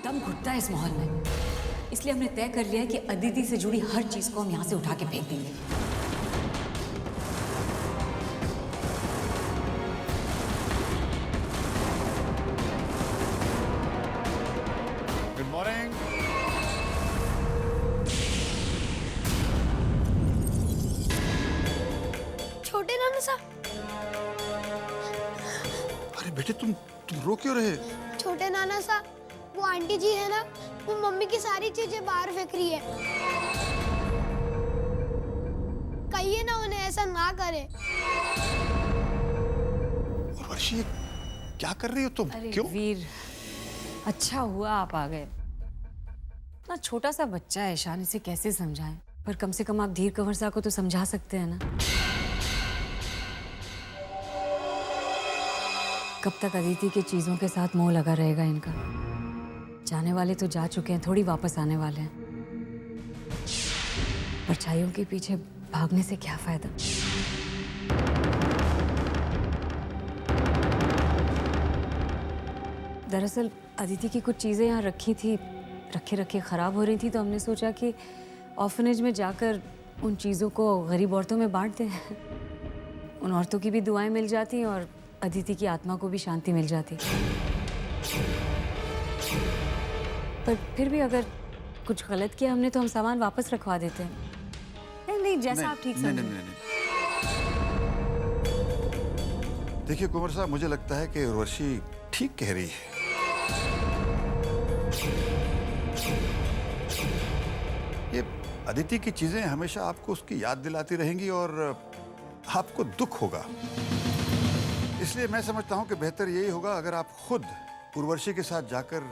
दम घुटता है इस माहौल में, इसलिए हमने तय कर लिया है कि अदिति से जुड़ी हर चीज को हम यहाँ से उठा के फेंक देंगे। Good morning. छोटे नाना साहब। अरे बेटे तुम रो क्यों रहे? छोटे नाना साहब, वो आंटी जी है ना, वो मम्मी की सारी चीजें बाहर फेंक रही है। कहिए ना उन्हें ऐसा ना करे। वर्षी क्या कर रही हो तुम? अरे क्यों? वीर, अच्छा हुआ आप आ गए। इतना छोटा सा बच्चा है ईशान, इसे कैसे समझाएं? पर कम से कम आप धीर कंवर साहब को तो समझा सकते हैं ना। कब तक अदिति की चीजों के साथ मोह लगा रहेगा इनका? जाने वाले तो जा चुके हैं, थोड़ी वापस आने वाले हैं। परछाइयों के पीछे भागने से क्या फायदा? दरअसल अदिति की कुछ चीजें यहाँ रखी थी, रखे रखे खराब हो रही थी, तो हमने सोचा कि ऑर्फनेज में जाकर उन चीजों को गरीब औरतों में बांट दें। उन औरतों की भी दुआएं मिल जाती और अदिति की आत्मा को भी शांति मिल जाती। पर फिर भी अगर कुछ गलत किया हमने तो हम सामान वापस रखवा देते हैं। नहीं, जैसा आप ठीक समझें। नहीं। देखिए कुंवर साहब, मुझे लगता है कि उर्वशी ठीक कह रही है। ये अदिति की चीजें हमेशा आपको उसकी याद दिलाती रहेंगी और आपको दुख होगा। इसलिए मैं समझता हूं कि बेहतर यही होगा अगर आप खुद उर्वशी के साथ जाकर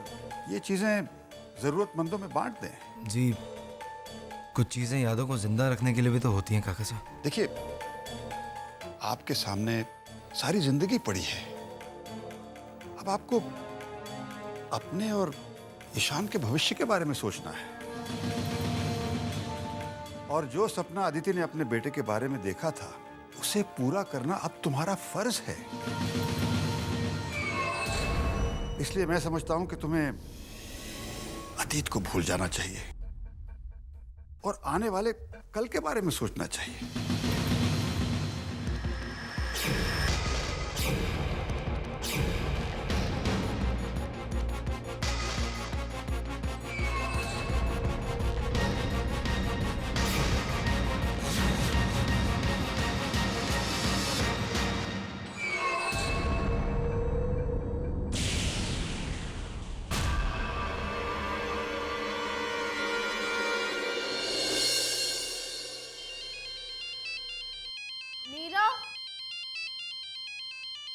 ये चीजें जरूरतमंदों में बांट दें। जी, कुछ चीजें यादों को जिंदा रखने के लिए भी तो होती हैं काका साहब। देखिए, आपके सामने सारी जिंदगी पड़ी है। अब आपको अपने और ईशान के भविष्य के बारे में सोचना है। और जो सपना अदिति ने अपने बेटे के बारे में देखा था, उसे पूरा करना अब तुम्हारा फर्ज है। इसलिए मैं समझता हूं कि तुम्हें अतीत को भूल जाना चाहिए और आने वाले कल के बारे में सोचना चाहिए।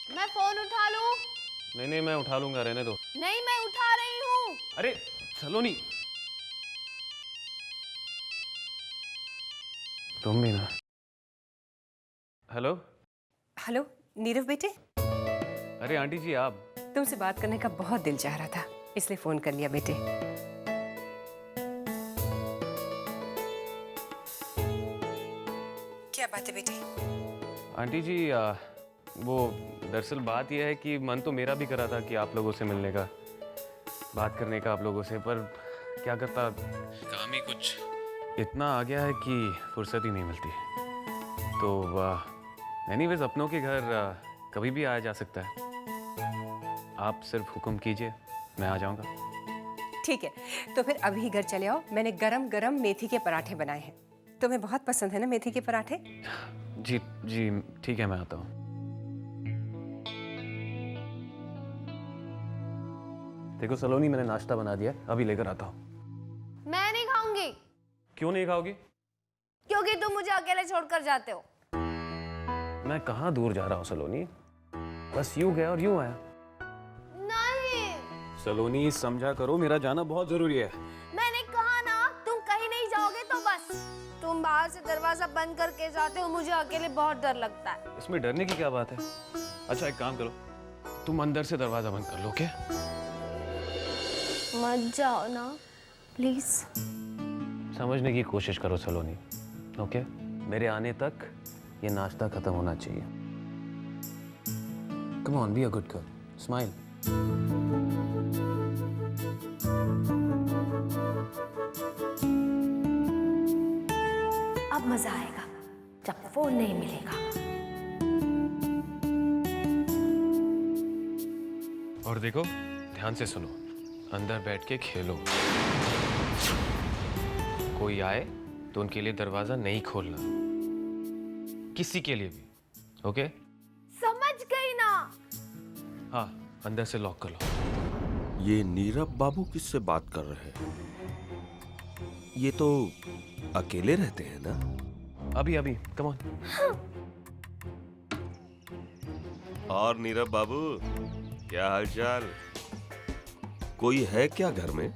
मैं फोन उठा लूं? नहीं, मैं उठा लूंगा, रहने दो। नहीं, मैं उठा रही हूँ। अरे सलोनी, तुम भी ना। हेलो हेलो नीरव बेटे, अरे आंटी जी, आप? तुमसे बात करने का बहुत दिल चाह रहा था, इसलिए फोन कर लिया बेटे। क्या बात है बेटे? आंटी जी, वो दरअसल बात यह है कि मन तो मेरा भी कर रहा था कि आप लोगों से मिलने का, बात करने का आप लोगों से, पर क्या करता, काम ही कुछ इतना आ गया है कि फुर्सत ही नहीं मिलती। तो एनीवेज, अपनों के घर कभी भी आया जा सकता है। आप सिर्फ हुक्म कीजिए, मैं आ जाऊंगा। ठीक है, तो फिर अभी घर चले आओ। मैंने गरम गरम मेथी के पराठे बनाए हैं, तुम्हें बहुत पसंद है ना मेथी के पराठे? जी जी, ठीक है, मैं आता हूँ। देखो सलोनी, मैंने नाश्ता बना दिया, अभी लेकर आता हूँ। मैं नहीं खाऊंगी। क्यों नहीं खाओगी? क्योंकि तुम मुझे अकेले छोड़कर जाते हो। मैं कहाँ दूर जा रहा हूँ सलोनी, बस यूं गया और यूं आया। नहीं, सलोनी समझा करो, मेरा जाना बहुत जरूरी है। मैंने कहा ना, तुम कहीं नहीं जाओगे तो बस। तुम बाहर से दरवाजा बंद करके जाते हो, मुझे अकेले बहुत डर लगता है। इसमें डरने की क्या बात है? अच्छा एक काम करो, तुम अंदर से दरवाजा बंद कर लो, क्या? मत जाओ ना प्लीज। समझने की कोशिश करो सलोनी, ओके? मेरे आने तक ये नाश्ता खत्म होना चाहिए। Come on, be a good girl, smile. तब मजा आएगा जब फोन नहीं मिलेगा। और देखो, ध्यान से सुनो, अंदर बैठ के खेलो। कोई आए तो उनके लिए दरवाजा नहीं खोलना, किसी के लिए भी, ओके? समझ गई ना? हाँ, अंदर से लॉक कर लो। ये नीरव बाबू किससे बात कर रहे हैं? ये तो अकेले रहते हैं ना? अभी अभी, कम ऑन। और नीरव बाबू, क्या हालचाल? कोई है क्या घर में?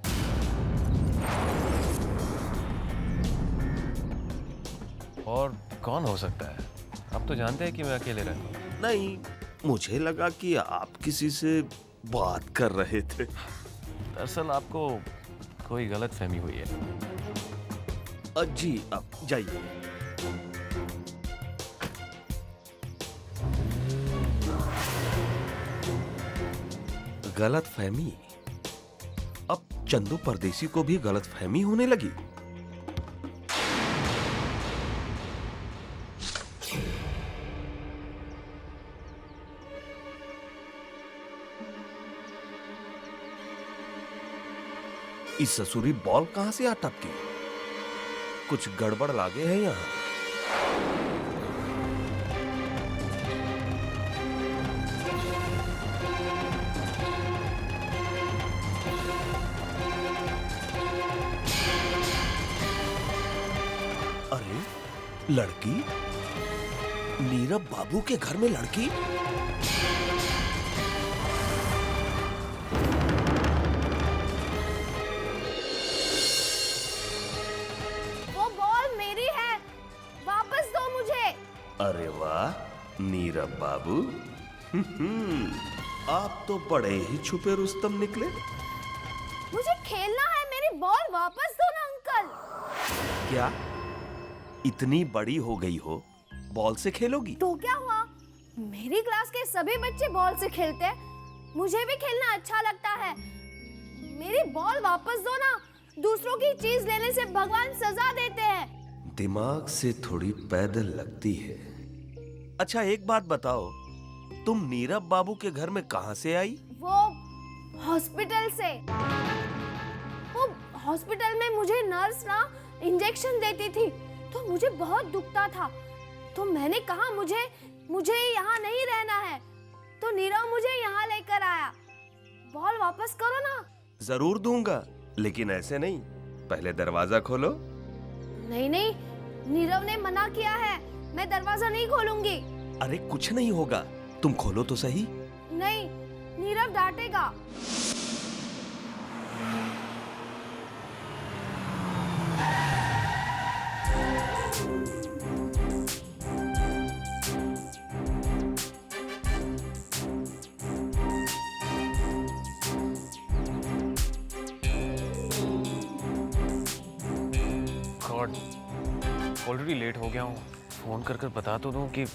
और कौन हो सकता है? आप तो जानते हैं कि मैं अकेले रहता हूँ। नहीं, मुझे लगा कि आप किसी से बात कर रहे थे। दरअसल आपको कोई गलत फहमी हुई है। जी, अब जाइए। गलत फहमी? अब चंदू परदेसी को भी गलत फहमी होने लगी। इस ससुरी बॉल कहां से आ टपकी? कुछ गड़बड़ लागे है यहां। अरे, लड़की? नीरव बाबू के घर में लड़की? वो बॉल मेरी है, वापस दो मुझे। अरे वाह, नीरव बाबू। आप तो बड़े ही छुपे रुस्तम निकले। मुझे खेलना है, मेरी बॉल वापस दो ना अंकल। क्या इतनी बड़ी हो गई हो, बॉल से खेलोगी? तो क्या हुआ? मेरी क्लास के सभी बच्चे बॉल से खेलते हैं, मुझे भी खेलना अच्छा लगता है। मेरी बॉल वापस दो ना, दूसरों की चीज लेने से भगवान सजा देते हैं। दिमाग से थोड़ी पैदल लगती है। अच्छा, एक बात बताओ, तुम नीरव बाबू के घर में कहां से आई? वो हॉस्पिटल से। वो हॉस्पिटल में मुझे नर्स ना इंजेक्शन देती थी, तो मुझे बहुत दुखता था। तो मैंने कहा मुझे यहाँ नहीं रहना है, तो नीरव मुझे यहाँ लेकर आया। बॉल वापस करो ना। जरूर दूंगा, लेकिन ऐसे नहीं, पहले दरवाजा खोलो। नहीं नहीं, नीरव ने मना किया है, मैं दरवाजा नहीं खोलूंगी। अरे कुछ नहीं होगा, तुम खोलो तो सही। नहीं, नीरव डांटेगा। गॉड, ऑलरेडी लेट हो गया हूँ। फोन कर कर बता तो दूं कि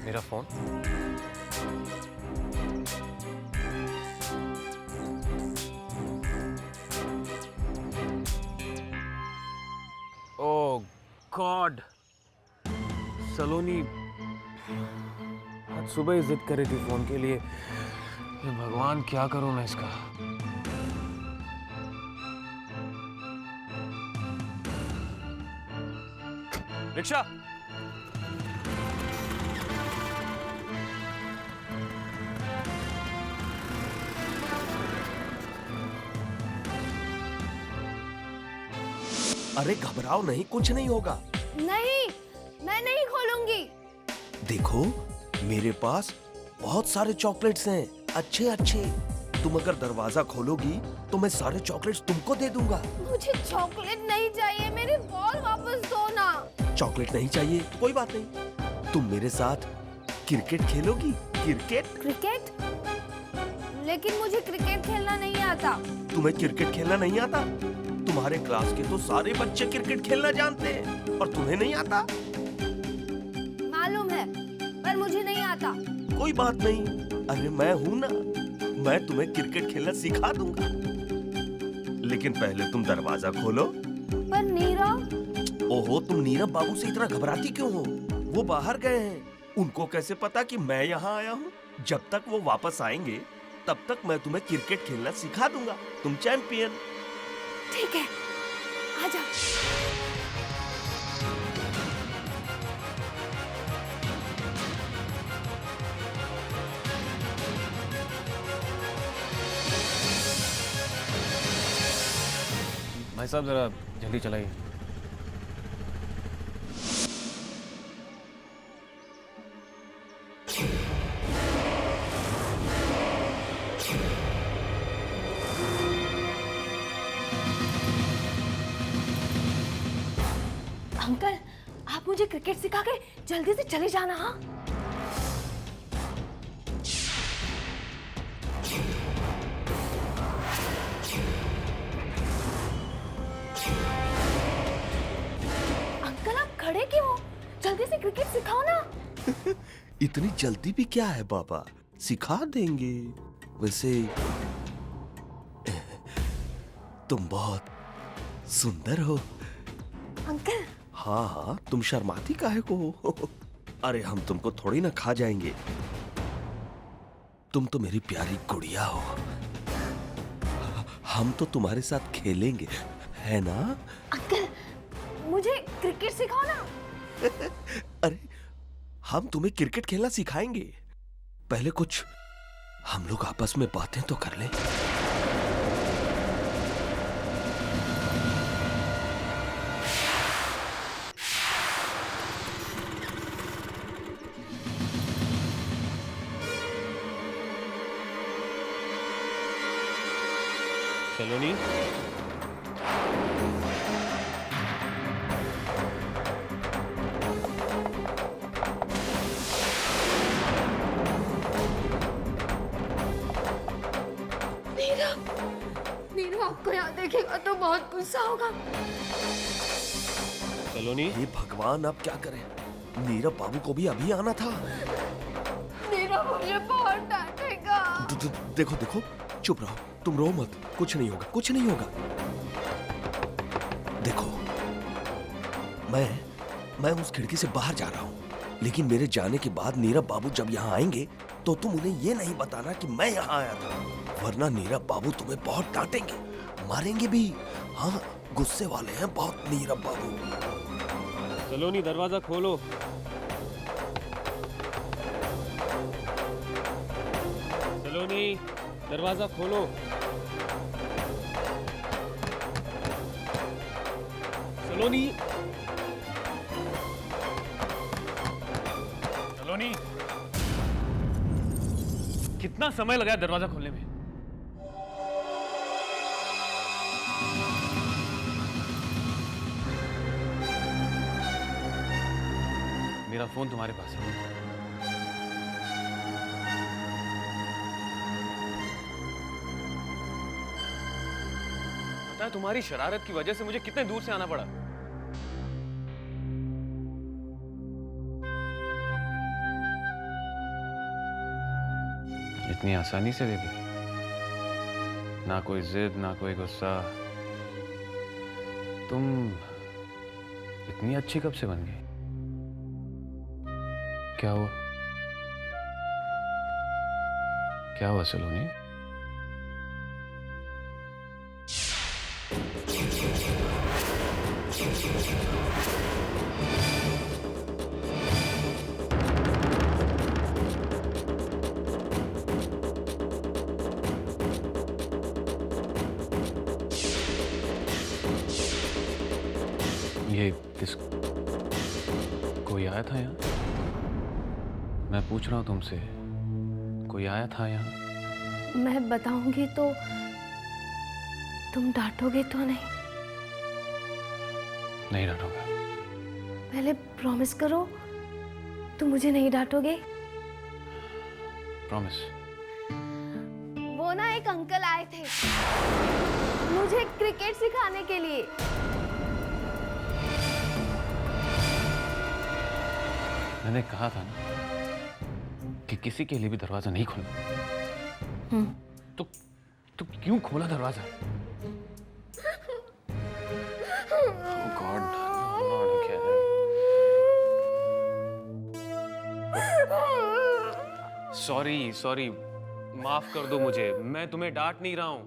मेरा फोन। ओह गॉड, सलोनी आज सुबह ही जिद कर रही थी फोन के लिए। ये भगवान, क्या करूं मैं इसका? रिक्शा। अरे घबराओ नहीं, कुछ नहीं होगा। नहीं, मैं नहीं खोलूंगी। देखो, मेरे पास बहुत सारे चॉकलेट्स हैं, अच्छे अच्छे। तुम अगर दरवाजा खोलोगी तो मैं सारे चॉकलेट्स तुमको दे दूंगा। मुझे चॉकलेट नहीं चाहिए, मेरी बॉल वापस दो ना। चॉकलेट नहीं चाहिए, कोई बात नहीं। तुम मेरे साथ क्रिकेट खेलोगी? क्रिकेट? क्रिकेट? लेकिन मुझे क्रिकेट खेलना नहीं आता। तुम्हें क्रिकेट खेलना नहीं आता? तुम्हारे क्लास के तो सारे बच्चे क्रिकेट खेलना जानते हैं, और तुम्हें नहीं आता? मालूम है, पर मुझे नहीं आता। कोई बात नहीं, अरे मैं हूं ना, मैं तुम्हें क्रिकेट खेलना सिखा दूंगा। लेकिन पहले तुम दरवाजा खोलो। पर नीरव। ओहो, तुम नीरव बाबू से इतना घबराती क्यों हो? वो बाहर गए हैं। उनको कैसे पता कि मैं यहाँ आया हूँ? जब तक वो वापस आएंगे तब तक मैं तुम्हें क्रिकेट खेलना सिखा दूंगा। तुम चैंपियन। ठीक है, आजा। भाई साहब जरा जल्दी चलाइए। अंकल, आप मुझे क्रिकेट सिखा के जल्दी से चले जाना। हाँ, अंकल आप खड़े क्यों हो? जल्दी से क्रिकेट सिखाओ ना। इतनी जल्दी भी क्या है बाबा, सिखा देंगे। वैसे तुम बहुत सुंदर हो। अंकल, हाँ हाँ, तुम शर्माती काहे को हो? अरे हम तुमको थोड़ी ना खा जाएंगे। तुम तो मेरी प्यारी गुड़िया हो। हम तो तुम्हारे साथ खेलेंगे, है ना? अंकल मुझे क्रिकेट सिखाओ ना। अरे हम तुम्हें क्रिकेट खेलना सिखाएंगे। पहले कुछ हम लोग आपस में बातें तो कर लें। सलोनी, नीरव आपको यहाँ देखेगा तो बहुत गुस्सा होगा। सलोनी, हे भगवान, अब क्या करें? नीरव बाबू को भी अभी आना था। नीरव मुझे बहुत डांटेगा। देखो देखो, चुप रहो, तुम रो मत। कुछ नहीं होगा, कुछ नहीं होगा। देखो, मैं उस खिड़की से बाहर जा रहा हूँ, लेकिन मेरे जाने के बाद नीरव बाबू जब यहाँ आएंगे तो तुम उन्हें ये नहीं बताना कि मैं यहाँ आया था, वरना नीरव बाबू तुम्हें बहुत डांटेंगे, मारेंगे भी। हाँ, गुस्से वाले हैं बहुत नीरव बाबू। सलोनी दरवाजा खोलो। सलोनी दरवाजा खोलो। सलोनी, सलोनी, कितना समय लगा दरवाजा खोलने में? मेरा फोन तुम्हारे पास है। पता है तुम्हारी शरारत की वजह से मुझे कितने दूर से आना पड़ा। इतनी आसानी से दे दी, ना कोई जिद ना कोई गुस्सा। तुम इतनी अच्छी कब से बन गई? क्या हुआ? क्या हुआ सलोनी? ये किस कोई आया था यहाँ? मैं पूछ रहा हूँ तुमसे, कोई आया था यहाँ? मैं बताऊंगी तो तुम डांटोगे तो नहीं? नहीं डांटूंगा। पहले प्रॉमिस करो तुम मुझे नहीं डांटोगे। प्रॉमिस। वो ना एक अंकल आए थे मुझे क्रिकेट सिखाने के लिए। मैंने कहा था ना कि किसी के लिए भी दरवाजा नहीं खोलना। तो क्यों खोला दरवाजा? Oh God, not again. Sorry, माफ कर दो मुझे, मैं तुम्हें डांट नहीं रहा हूं।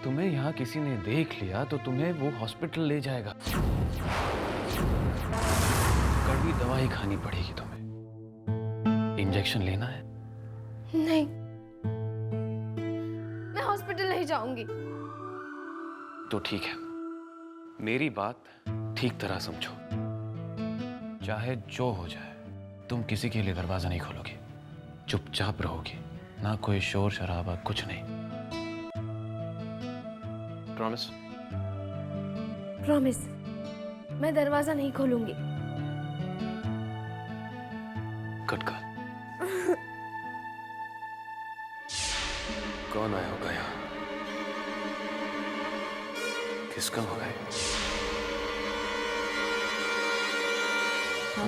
तुम्हें यहाँ किसी ने देख लिया तो तुम्हें वो हॉस्पिटल ले जाएगा। कड़वी दवाई खानी पड़ेगी तुम्हें। इंजेक्शन लेना है? नहीं, मैं हॉस्पिटल नहीं जाऊंगी। तो ठीक है, मेरी बात ठीक तरह समझो। चाहे जो हो जाए, तुम किसी के लिए दरवाजा नहीं खोलोगे, चुपचाप रहोगे, ना कोई शोर शराबा, कुछ नहीं। प्रॉमिस? प्रॉमिस, मैं दरवाजा नहीं खोलूंगी। Good girl. कौन आया होगा यहाँ? किसका होगा ये?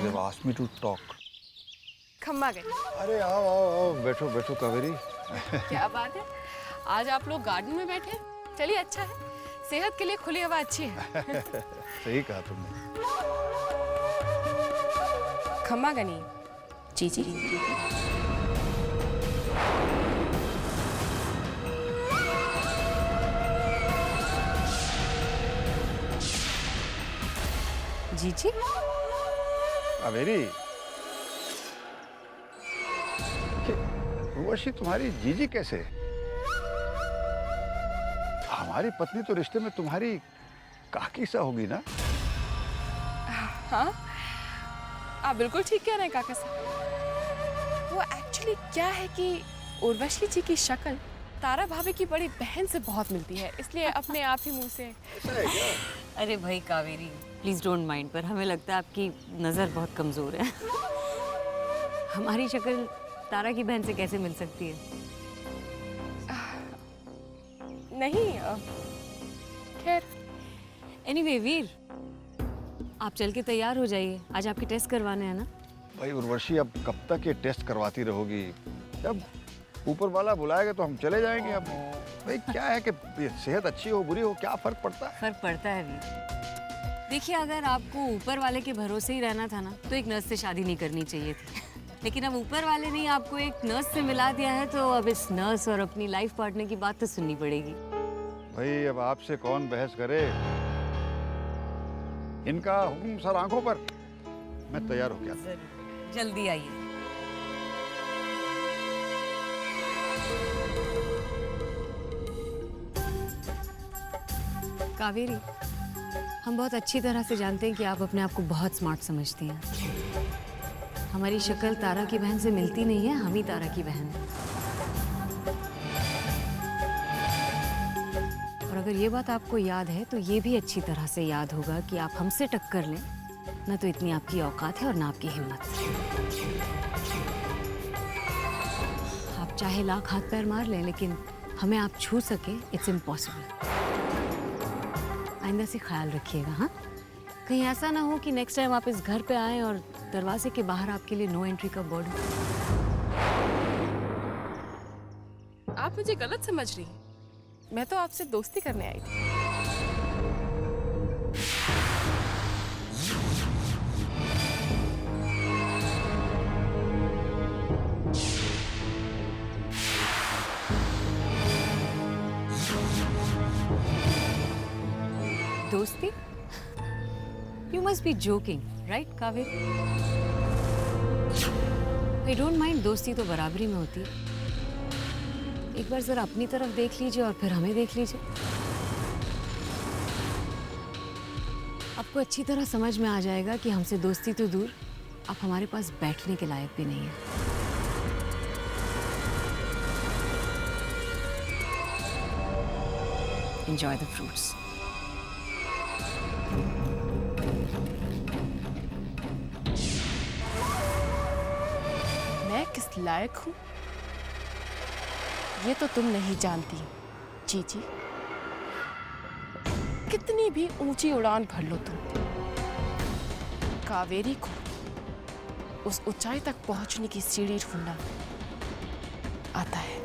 They've asked me to talk. खम्मा गई। अरे आओ आओ आओ, बैठो बैठो कावेरी। क्या बात है, आज आप लोग गार्डन में बैठे? चलिए, अच्छा है, सेहत के लिए खुली हवा अच्छी है। सही कहा तुमने। खम्मा गनी जी जी। जी जी, कावेरी, उर्वशी तुम्हारी जीजी कैसे? हमारी पत्नी तो रिश्ते में तुम्हारी काकी सा होगी ना? हाँ, आप बिल्कुल ठीक कह रहे हैं काका साहब। वो एक्चुअली क्या है कि उर्वशी जी की शक्ल तारा भाभी की बड़ी बहन से बहुत मिलती है, इसलिए अपने आप ही मुंह से। अरे भाई कावेरी, प्लीज डोंट माइंड, पर हमें लगता है आपकी नज़र बहुत कमज़ोर है। हमारी शक्ल तारा की बहन से कैसे मिल सकती है? नहीं, खैर। एनीवे वीर, आप चल के तैयार हो जाइए, आज आपके टेस्ट करवाने हैं ना? भाई उर्वशी, अब कब तक ये टेस्ट करवाती रहोगी? जब ऊपर वाला बुलाएगा तो हम चले जाएंगे। अब भाई क्या है कि सेहत अच्छी हो बुरी हो, क्या फर्क पड़ता है? फर्क पड़ता है वीर। देखिए, अगर आपको ऊपर वाले के भरोसे ही रहना था ना, तो एक नर्स से शादी नहीं करनी चाहिए थी। लेकिन अब ऊपर वाले ने आपको एक नर्स से मिला दिया है, तो अब इस नर्स और अपनी लाइफ पार्टनर की बात तो सुननी पड़ेगी। भाई अब आपसे कौन बहस करे? इनका हुक्म सर आंखों पर। मैं तैयार हो गया। जल्दी आइए। कावेरी, हम बहुत अच्छी तरह से जानते हैं कि आप अपने आप को बहुत स्मार्ट समझती हैं। हमारी शक्ल तारा की बहन से मिलती नहीं है, हम ही तारा की बहन हैं। और अगर ये बात आपको याद है, तो ये भी अच्छी तरह से याद होगा कि आप हमसे टक्कर लें ना, तो इतनी आपकी औकात है और ना आपकी हिम्मत। आप चाहे लाख हाथ पैर मार लें, लेकिन हमें आप छू सके, इट्स इम्पॉसिबल। आइंदा से ख्याल रखिएगा, हाँ? कहीं ऐसा ना हो कि नेक्स्ट टाइम आप इस घर पे आएं और दरवाजे के बाहर आपके लिए नो एंट्री का बोर्ड हो। आप मुझे गलत समझ रही हैं। मैं तो आपसे दोस्ती करने आई थी। दोस्ती? You must be joking, right, Kaveri? I don't mind, दोस्ती तो बराबरी में होती है। एक बार जरा अपनी तरफ देख लीजिए और फिर हमें देख लीजिए। आपको अच्छी तरह समझ में आ जाएगा कि हमसे दोस्ती तो दूर, आप हमारे पास बैठने के लायक भी नहीं है। Enjoy the fruits. मैं किस लायक हूँ ये तो तुम नहीं जानती जीजी। कितनी भी ऊंची उड़ान भर लो तुम, कावेरी को उस ऊंचाई तक पहुंचने की सीढ़ी ढूंढना आता है।